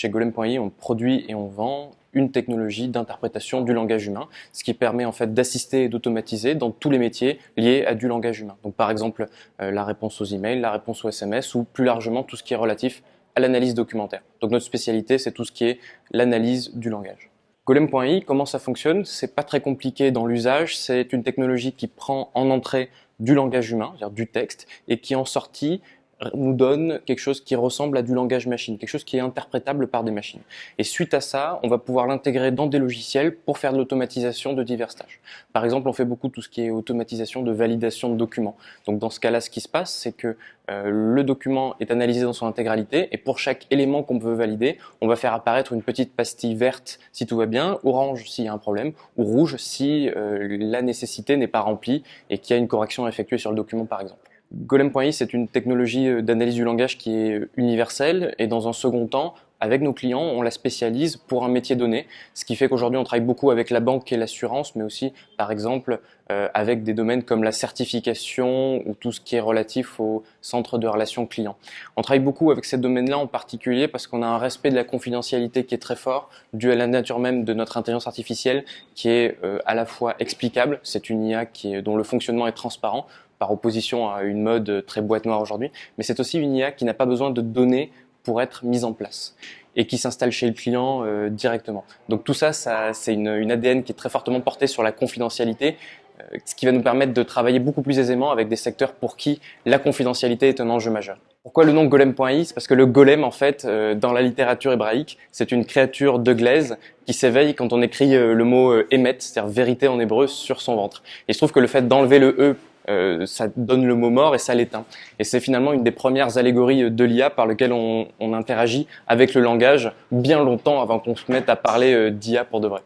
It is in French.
chez Golem.ai, on produit et on vend une technologie d'interprétation du langage humain, ce qui permet en fait d'assister et d'automatiser dans tous les métiers liés à du langage humain. Donc par exemple la réponse aux emails, la réponse aux SMS ou plus largement tout ce qui est relatif à l'analyse documentaire. Donc notre spécialité, c'est tout ce qui est l'analyse du langage. Golem.ai, comment ça fonctionne? C'est pas très compliqué dans l'usage, c'est une technologie qui prend en entrée du langage humain, c'est-à-dire du texte, et qui en sortie nous donne quelque chose qui ressemble à du langage machine, quelque chose qui est interprétable par des machines. Et suite à ça, on va pouvoir l'intégrer dans des logiciels pour faire de l'automatisation de diverses tâches. Par exemple, on fait beaucoup tout ce qui est automatisation de validation de documents. Donc dans ce cas-là, ce qui se passe, c'est que le document est analysé dans son intégralité et pour chaque élément qu'on veut valider, on va faire apparaître une petite pastille verte si tout va bien, orange s'il y a un problème, ou rouge si la nécessité n'est pas remplie et qu'il y a une correction à effectuer sur le document par exemple. Golem.ai, c'est une technologie d'analyse du langage qui est universelle et dans un second temps, avec nos clients, on la spécialise pour un métier donné, ce qui fait qu'aujourd'hui on travaille beaucoup avec la banque et l'assurance, mais aussi par exemple avec des domaines comme la certification ou tout ce qui est relatif au centre de relations clients. On travaille beaucoup avec ces domaines-là en particulier parce qu'on a un respect de la confidentialité qui est très fort, dû à la nature même de notre intelligence artificielle qui est à la fois explicable, c'est une IA dont le fonctionnement est transparent, par opposition à une mode très boîte noire aujourd'hui, mais c'est aussi une IA qui n'a pas besoin de données pour être mise en place et qui s'installe chez le client directement. Donc tout ça, c'est une ADN qui est très fortement portée sur la confidentialité, ce qui va nous permettre de travailler beaucoup plus aisément avec des secteurs pour qui la confidentialité est un enjeu majeur. Pourquoi le nom Golem.ai? C'est parce que le golem, en fait, dans la littérature hébraïque, c'est une créature de glaise qui s'éveille quand on écrit le mot émet, c'est-à-dire vérité en hébreu, sur son ventre. Et il se trouve que le fait d'enlever le E ça donne le mot mort et ça l'éteint. Et c'est finalement une des premières allégories de l'IA par lequel on interagit avec le langage bien longtemps avant qu'on se mette à parler d'IA pour de vrai.